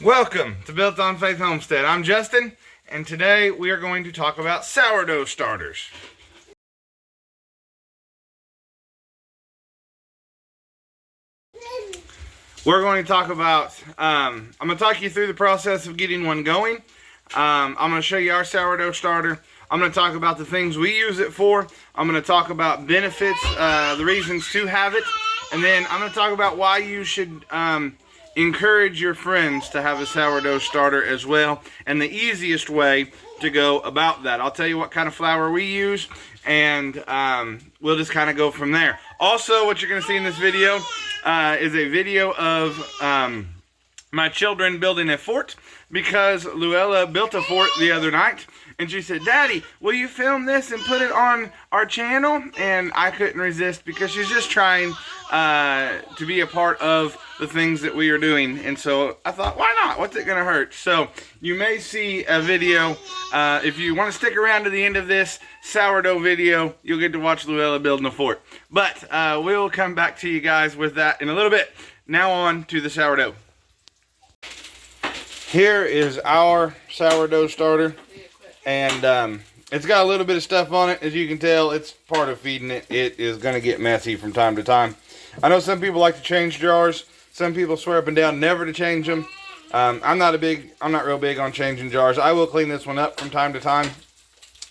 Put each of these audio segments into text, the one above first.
Welcome to Built on Faith Homestead. I'm Justin, and today we are going to talk about sourdough starters. We're going to talk about, I'm going to talk you through the process of getting one going. I'm going to show you our sourdough starter. I'm going to talk about the things we use it for. I'm going to talk about benefits, the reasons to have it. And then I'm going to talk about why you should encourage your friends to have a sourdough starter as well, and the easiest way to go about that. I'll tell you what kind of flour we use, and we'll just kind of go from there. Also, what you're going to see in this video is a video of my children building a fort, because Luella built a fort the other night, and she said, "Daddy, will you film this and put it on our channel?" And I couldn't resist, because she's just trying to be a part of the things that we are doing. And so I thought, why not? What's it going to hurt? So you may see a video. If you want to stick around to the end of this sourdough video, you'll get to watch Luella building a fort. But we'll come back to you guys with that in a little bit. Now on to the sourdough. Here is our sourdough starter, and it's got a little bit of stuff on it. As you can tell, it's part of feeding it. It is going to get messy from time to time. I know some people like to change jars. Some people swear up and down never to change them. I'm not real big on changing jars. I will clean this one up from time to time,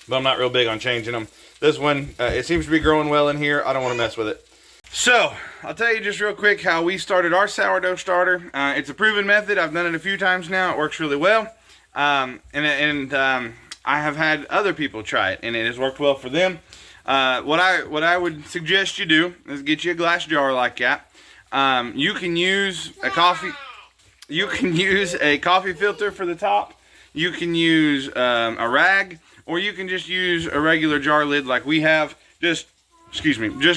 but I'm not real big on changing them. This one, it seems to be growing well in here. I don't want to mess with it. So, I'll tell you just real quick how we started our sourdough starter. It's a proven method. I've done it a few times now. It works really well. I have had other people try it, and it has worked well for them. What I would suggest you do is get you a glass jar like that. You can use a coffee filter for the top. You can use a rag, or you can just use a regular jar lid like we have. Just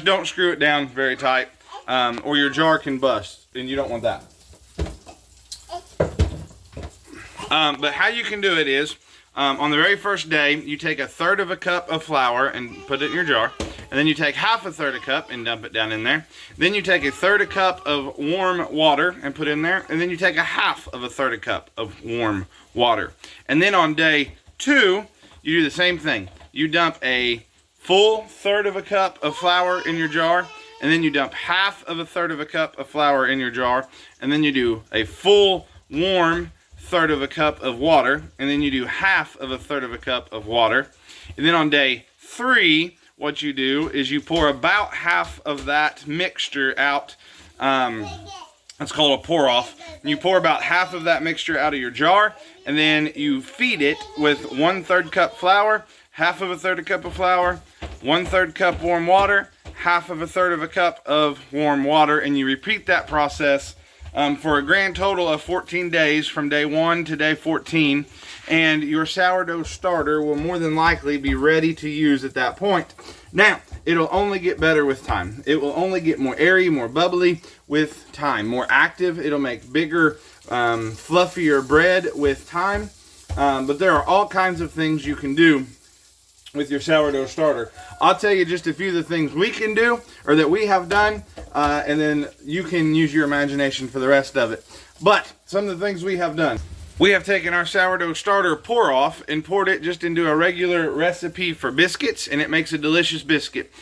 don't screw it down very tight, or your jar can bust, and you don't want that. But how you can do it is, on the very first day, you take 1/3 of a cup of flour and put it in your jar, and then you take 1/2 a cup and dump it down in there. Then you take 1/3 a cup of warm water and put in there, and then you take 1/2 a cup of warm water. And then on day 2, you do the same thing. You dump a full 1/3 of a cup of flour in your jar, and then you dump 1/2 a cup of flour in your jar, and then you do a full warm 1/3 of a cup of water, and then you do 1/2 a cup of water. And then on day 3, what you do is you pour about half of that mixture out. That's called a pour off. And you pour about half of that mixture out of your jar, and then you feed it with 1/3 cup flour, 1/2 cup of flour, 1/3 cup warm water, 1/2 a cup of warm water, and you repeat that process for a grand total of 14 days from day 1 to day 14, and your sourdough starter will more than likely be ready to use at that point. Now, it'll only get better with time. It will only get more airy, more bubbly with time, more active. It'll make bigger, fluffier bread with time, but there are all kinds of things you can do with your sourdough starter. I'll tell you just a few of the things we can do, or that we have done, and then you can use your imagination for the rest of it. But some of the things we have done. We have taken our sourdough starter pour off and poured it just into a regular recipe for biscuits, and it makes a delicious biscuit.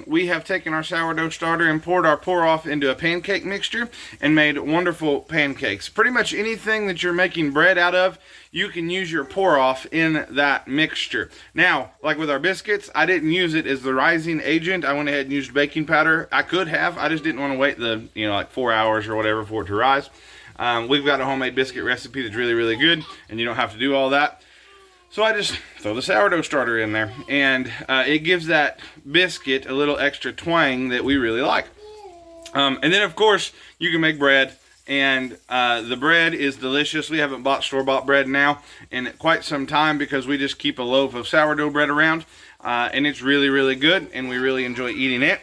We have taken our sourdough starter and poured our pour off into a pancake mixture and made wonderful pancakes. Pretty much anything that you're making bread out of, you can use your pour off in that mixture. Now, like with our biscuits, I didn't use it as the rising agent. I went ahead and used baking powder. I could have. I just didn't want to wait like 4 hours or whatever for it to rise. We've got a homemade biscuit recipe that's really, really good, and you don't have to do all that. So I just throw the sourdough starter in there, and it gives that biscuit a little extra twang that we really like. And then, of course, you can make bread, and the bread is delicious. We haven't bought store-bought bread now in quite some time, because we just keep a loaf of sourdough bread around, and it's really, really good, and we really enjoy eating it.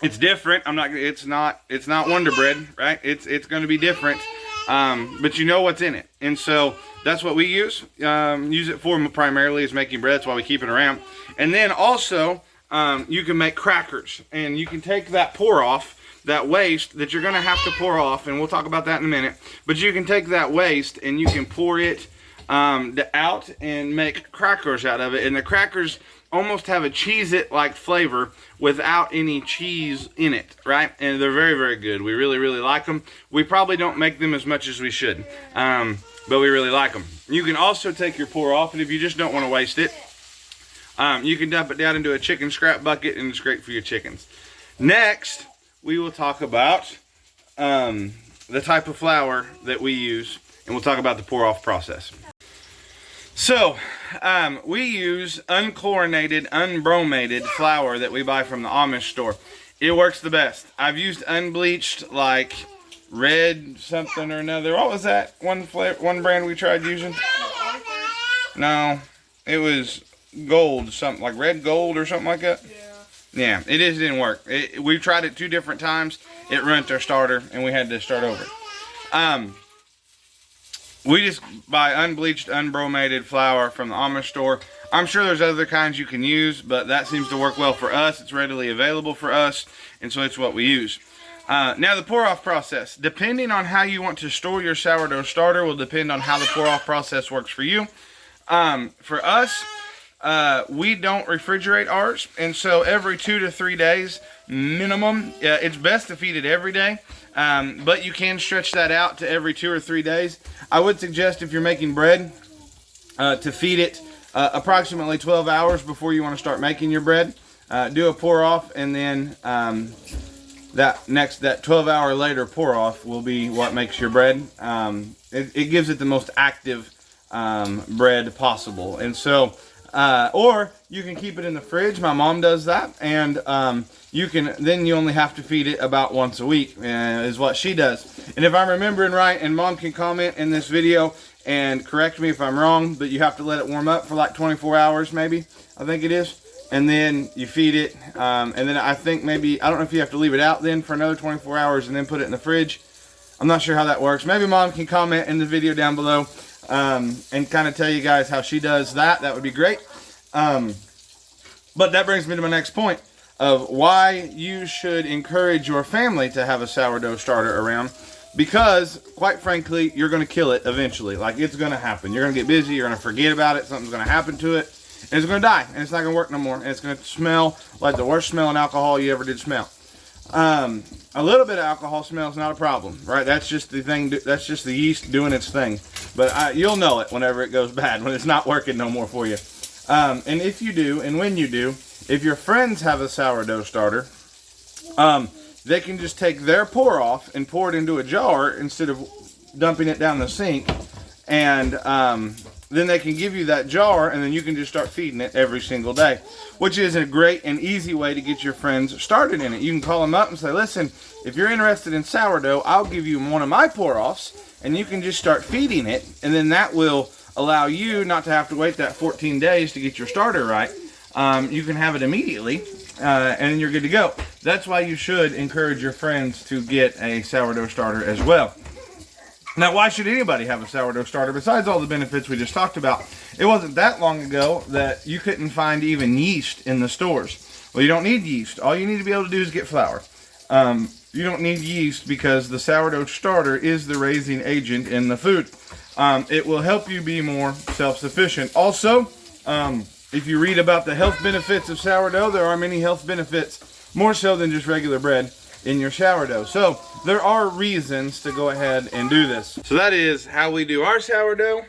It's different. It's not Wonder Bread, right? It's going to be different, but you know what's in it, and so that's what we use. Use it for primarily is making bread. That's why we keep it around. And then also, you can make crackers, and you can take that pour off that waste that you're going to have to pour off, and we'll talk about that in a minute. But you can take that waste and you can pour it out and make crackers out of it. And the crackers almost have a Cheez-It-like flavor without any cheese in it, right? And they're very, very good. We really, really like them. We probably don't make them as much as we should, but we really like them. You can also take your pour off, and if you just don't want to waste it, you can dump it down into a chicken scrap bucket, and it's great for your chickens. Next, we will talk about the type of flour that we use, and we'll talk about the pour off process. So, we use unchlorinated, unbromated flour that we buy from the Amish store. It works the best. I've used unbleached, like red something or another. What was that one brand we tried using? No, it was gold, something like red gold or something like that. Yeah, it just didn't work. We tried it 2 different times. It ruined our starter, and we had to start over. We just buy unbleached, unbromated flour from the Amish store. I'm sure there's other kinds you can use, but that seems to work well for us. It's readily available for us, and so it's what we use. Now the pour-off process. Depending on how you want to store your sourdough starter will depend on how the pour-off process works for you. For us, we don't refrigerate ours, and so every 2 to 3 days minimum, it's best to feed it every day. But you can stretch that out to every 2 or 3 days. I would suggest if you're making bread to feed it approximately 12 hours before you want to start making your bread. Do a pour off, and then that 12-hour later pour off will be what makes your bread. It gives it the most active bread possible. And so or you can keep it in the fridge. My mom does that, and you only have to feed it about once a week, is what she does. And if I'm remembering right, and Mom can comment in this video and correct me if I'm wrong, but you have to let it warm up for like 24 hours maybe, I think it is. And then you feed it, and then I think maybe, I don't know if you have to leave it out then for another 24 hours and then put it in the fridge. I'm not sure how that works. Maybe Mom can comment in the video down below and kind of tell you guys how she does that. That would be great. But that brings me to my next point of why you should encourage your family to have a sourdough starter around. Because, quite frankly, you're going to kill it eventually. Like, it's going to happen. You're going to get busy. You're going to forget about it. Something's going to happen to it. And it's going to die. And it's not going to work no more. And it's going to smell like the worst smelling alcohol you ever did smell. A little bit of alcohol smell is not a problem, right? That's just the thing. That's just the yeast doing its thing. But you'll know it whenever it goes bad, when it's not working no more for you. And if you do, and when you do, if your friends have a sourdough starter, they can just take their pour off and pour it into a jar instead of dumping it down the sink. And then they can give you that jar, and then you can just start feeding it every single day, which is a great and easy way to get your friends started in it. You can call them up and say, listen, if you're interested in sourdough, I'll give you one of my pour-offs, and you can just start feeding it, and then that will allow you not to have to wait that 14 days to get your starter right. You can have it immediately, and you're good to go. That's why you should encourage your friends to get a sourdough starter as well. Now, why should anybody have a sourdough starter besides all the benefits we just talked about? It wasn't that long ago that you couldn't find even yeast in the stores. Well, you don't need yeast. All you need to be able to do is get flour. You don't need yeast because the sourdough starter is the raising agent in the food. It will help you be more self-sufficient. Also, if you read about the health benefits of sourdough, there are many health benefits, more so than just regular bread, in your sourdough. So there are reasons to go ahead and do this. So that is how we do our sourdough.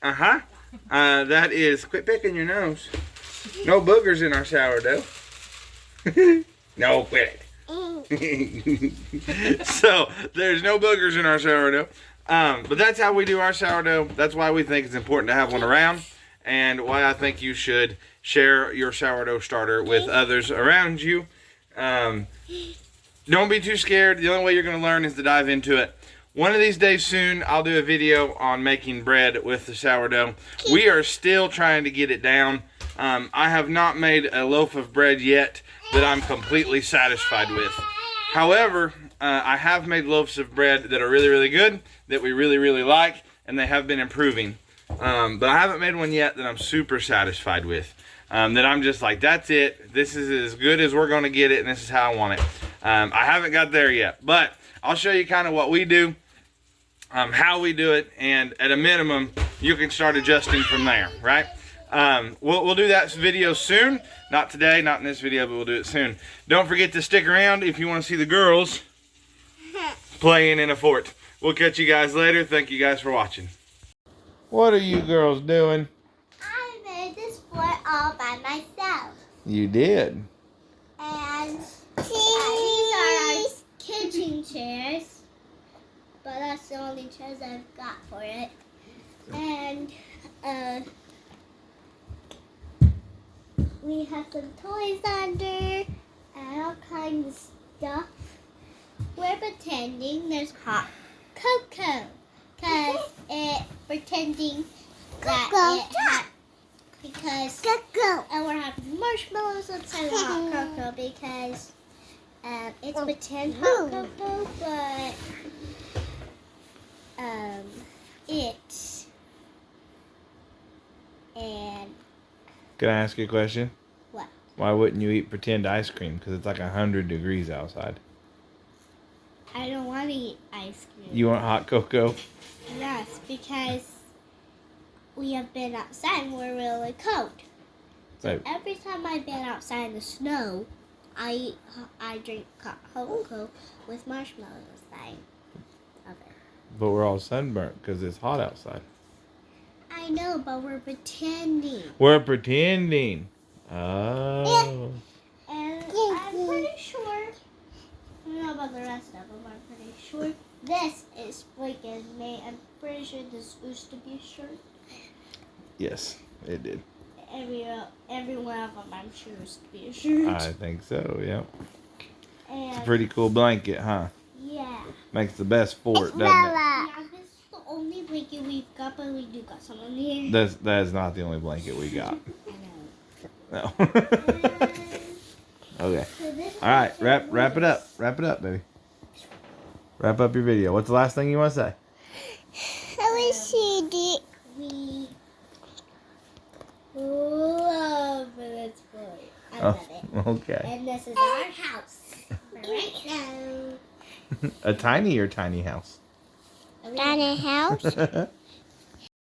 That is, quit picking your nose. No boogers in our sourdough. No, quit it. So there's no boogers in our sourdough. But that's how we do our sourdough. That's why we think it's important to have one around, and why I think you should share your sourdough starter with others around you. Don't be too scared. The only way you're going to learn is to dive into it. One of these days soon, I'll do a video on making bread with the sourdough. We are still trying to get it down. I have not made a loaf of bread yet that I'm completely satisfied with. However, I have made loaves of bread that are really, really good, that we really, really like, and they have been improving. But I haven't made one yet that I'm super satisfied with. That I'm just like, that's it. This is as good as we're going to get it, and this is how I want it. I haven't got there yet, but I'll show you kind of what we do, how we do it, and at a minimum, you can start adjusting from there, right? We'll do that video soon. Not today, not in this video, but we'll do it soon. Don't forget to stick around if you want to see the girls playing in a fort. We'll catch you guys later. Thank you guys for watching. What are you girls doing? I made this fort all by myself. You did. And these are our kitchen chairs. But that's the only chairs I've got for it. And we have some toys under and all kinds of stuff. We're pretending there's hot cocoa because it's pretending that and we're having marshmallows inside the hot cocoa because it's pretend hot cocoa, but it's and Can I ask you a question? what? Why wouldn't you eat pretend ice cream? Because it's like 100 degrees outside. I don't want to eat ice cream. You want hot cocoa? Yes, because we have been outside and we're really cold. So Right. every time I've been outside in the snow, I drink hot cocoa with marshmallows inside of it. But we're all sunburnt because it's hot outside. I know, but we're pretending. We're pretending. Oh. And I'm pretty sure, I don't know about the rest of them, I'm pretty sure this is blanket made. I'm pretty sure this used to be a shirt. Yes, it did. Every one of them, I'm sure, used to be a shirt. I think so, yeah. And It's a pretty cool blanket, huh? yeah. Makes the best fort, doesn't it? Yeah, this is the only blanket we've got, but we do got some on here. That is not the only blanket we got. I know. No. Okay. So this All right, is wrap it up. Wrap it up, baby. Wrap up your video. What's the last thing you want to say? We love this boy. I love it. Okay. And this is our house right now. A tiny or tiny house? Tiny house?